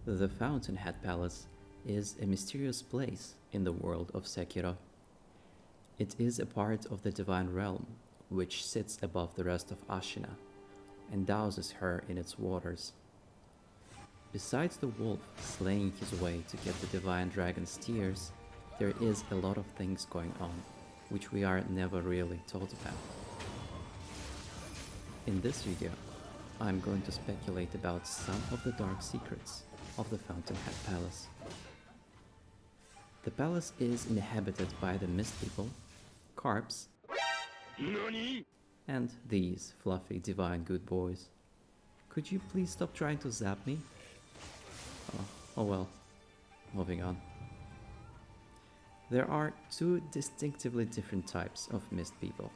The Fountainhead Palace is a mysterious place in the world of Sekiro. It is a part of the divine realm, which sits above the rest of Ashina and douses her in its waters. Besides the wolf slaying his way to get the divine dragon's tears, there is a lot of things going on, which we are never really told about. In this video, I'm going to speculate about some of the dark secrets of the Fountainhead Palace. The palace is inhabited by the Mist People, Carps, and these fluffy divine good boys. Could you please stop trying to zap me? Oh well, moving on. There are two distinctively different types of Mist People.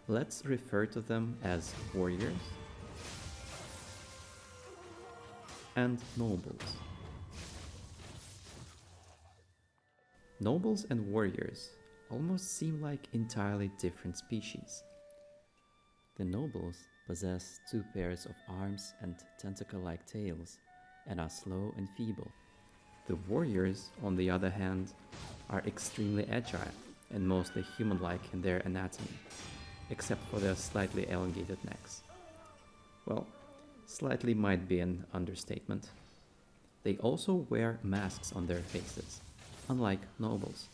Let's refer to them as warriors and nobles. Nobles and warriors almost seem like entirely different species. The nobles possess two pairs of arms and tentacle-like tails and are slow and feeble. The warriors, on the other hand, are extremely agile and mostly human-like in their anatomy, except for their slightly elongated necks. Well, slightly might be an understatement. They also wear masks on their faces, unlike nobles.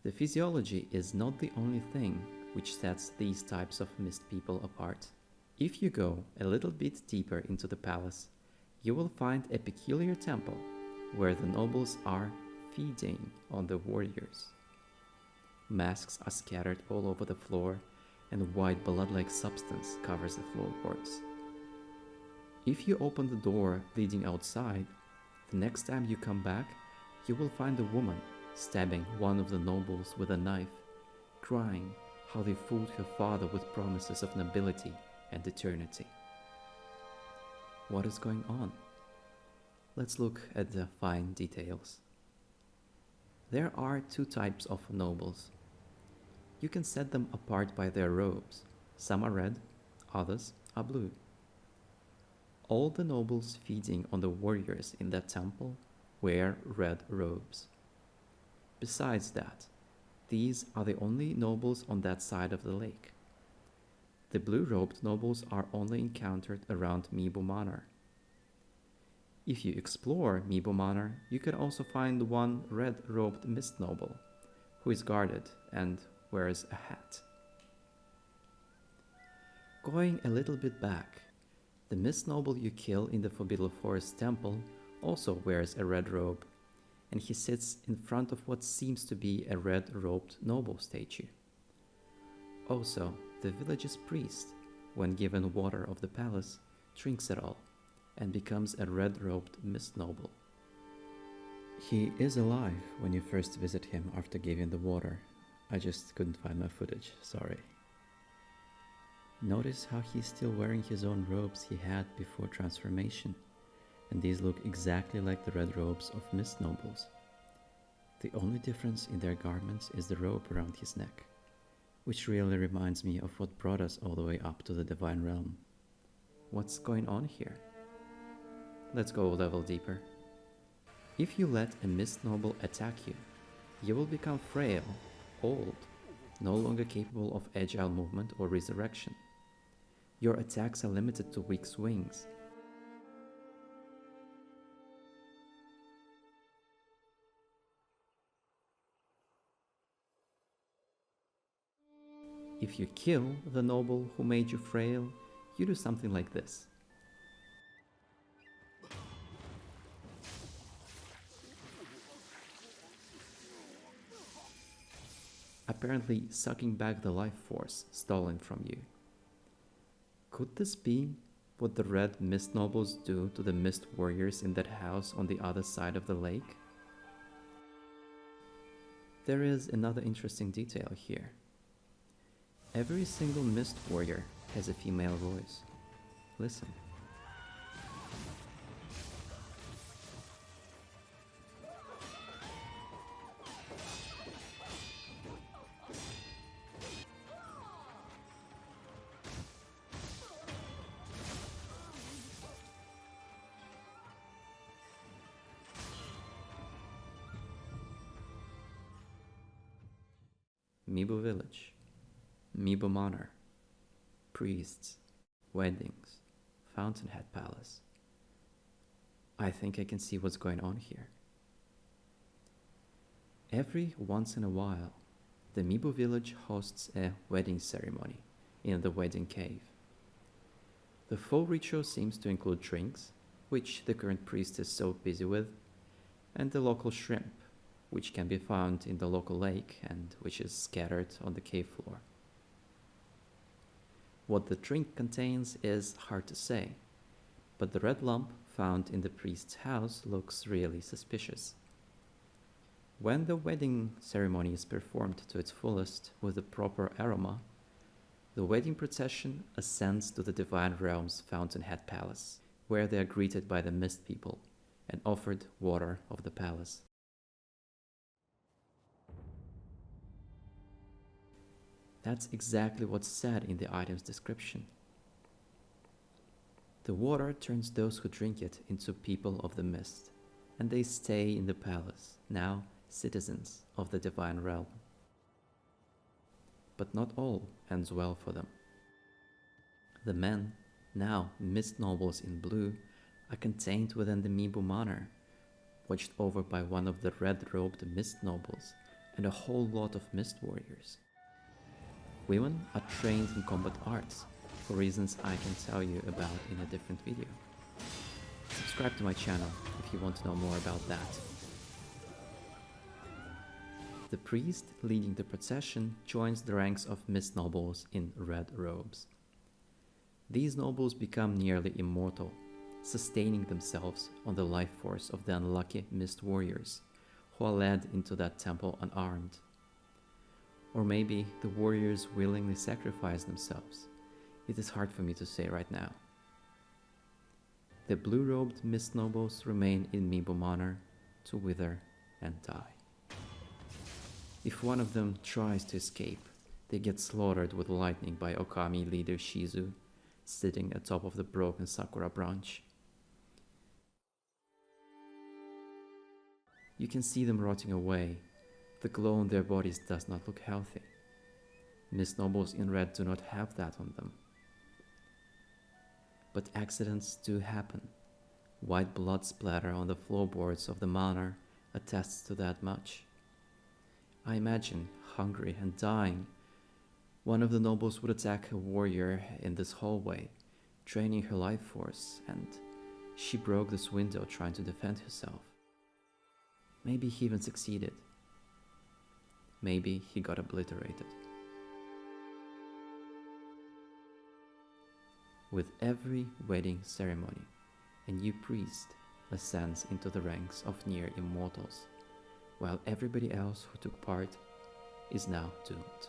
The physiology is not the only thing which sets these types of Mist People apart. If you go a little bit deeper into the palace, you will find a peculiar temple where the nobles are feeding on the warriors. Masks are scattered all over the floor, and white blood-like substance covers the floorboards. If you open the door leading outside, the next time you come back, you will find a woman stabbing one of the nobles with a knife, crying how they fooled her father with promises of nobility and eternity. What is going on? Let's look at the fine details. There are two types of nobles. You can set them apart by their robes. Some are red, others are blue. All the nobles feeding on the warriors in that temple wear red robes. Besides that, these are the only nobles on that side of the lake. The blue-robed nobles are only encountered around Mibu Manor. If you explore Mibu Manor, you can also find one red-robed Mist Noble, who is guarded and wears a hat. Going a little bit back, the Mist Noble you kill in the Forbidden Forest Temple also wears a red robe, and he sits in front of what seems to be a red-robed noble statue. Also, the village's priest, when given water of the palace, drinks it all and becomes a red-robed Mist Noble. He is alive when you first visit him after giving the water. I just couldn't find my footage, sorry. Notice how he's still wearing his own robes he had before transformation, and these look exactly like the red robes of Mist Nobles. The only difference in their garments is the rope around his neck, which really reminds me of what brought us all the way up to the Divine Realm. What's going on here? Let's go a level deeper. If you let a Mist Noble attack you, you will become frail, old, no longer capable of agile movement or resurrection. Your attacks are limited to weak swings. If you kill the noble who made you frail, you do something like this. Apparently sucking back the life force stolen from you. Could this be what the red Mist Nobles do to the Mist Warriors in that house on the other side of the lake? There is another interesting detail here. Every single Mist Warrior has a female voice. Listen. Mibu village, Mibu manor, priests, weddings, Fountainhead palace. I think I can see what's going on here. Every once in a while, the Mibu village hosts a wedding ceremony in the wedding cave. The full ritual seems to include drinks, which the current priest is so busy with, and the local shrimp, which can be found in the local lake and which is scattered on the cave floor. What the drink contains is hard to say, but the red lump found in the priest's house looks really suspicious. When the wedding ceremony is performed to its fullest with the proper aroma, the wedding procession ascends to the divine realm's Fountainhead Palace, where they are greeted by the Mist People and offered water of the palace. That's exactly what's said in the item's description. The water turns those who drink it into people of the mist, and they stay in the palace, now citizens of the divine realm. But not all ends well for them. The men, now mist nobles in blue, are contained within the Mibu manor, watched over by one of the red-robed mist nobles and a whole lot of mist warriors. Women are trained in combat arts, for reasons I can tell you about in a different video. Subscribe to my channel if you want to know more about that. The priest leading the procession joins the ranks of mist nobles in red robes. These nobles become nearly immortal, sustaining themselves on the life force of the unlucky mist warriors, who are led into that temple unarmed. Or maybe the warriors willingly sacrifice themselves. It is hard for me to say right now. The blue-robed mist nobles remain in Mibu manor to wither and die. If one of them tries to escape, they get slaughtered with lightning by Okami leader Shizu, sitting atop of the broken sakura branch. You can see them rotting away. The glow on their bodies does not look healthy. Mist nobles in red do not have that on them. But accidents do happen. White blood splatter on the floorboards of the manor attests to that much. I imagine, hungry and dying, one of the nobles would attack a warrior in this hallway, draining her life force, and she broke this window trying to defend herself. Maybe he even succeeded. Maybe he got obliterated. With every wedding ceremony, a new priest ascends into the ranks of near immortals, while everybody else who took part is now doomed.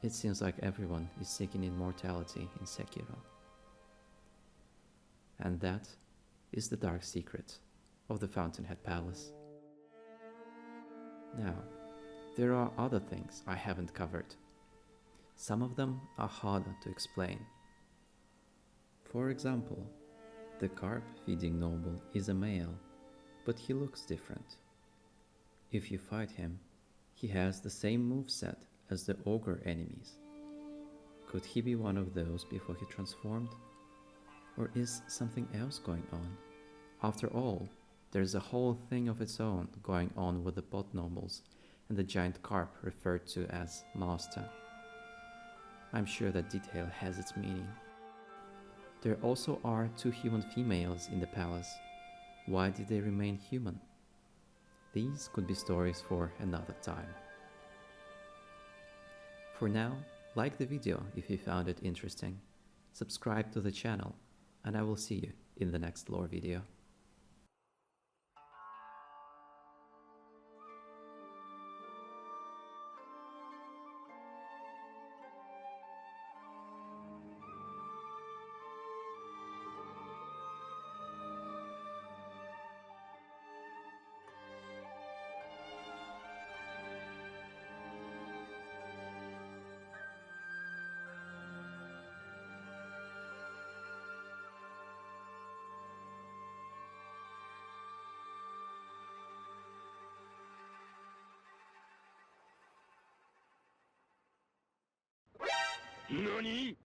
It seems like everyone is seeking immortality in Sekiro. And that is the dark secret of the Fountainhead Palace. Now, there are other things I haven't covered. Some of them are harder to explain. For example, the carp-feeding noble is a male, but he looks different. If you fight him, he has the same moveset as the ogre enemies. Could he be one of those before he transformed? Or is something else going on? After all, there's a whole thing of its own going on with the pot nobles and the giant carp referred to as master. I'm sure that detail has its meaning. There also are 2 human females in the palace. Why did they remain human? These could be stories for another time. For now, like the video if you found it interesting, subscribe to the channel, and I will see you in the next lore video. 何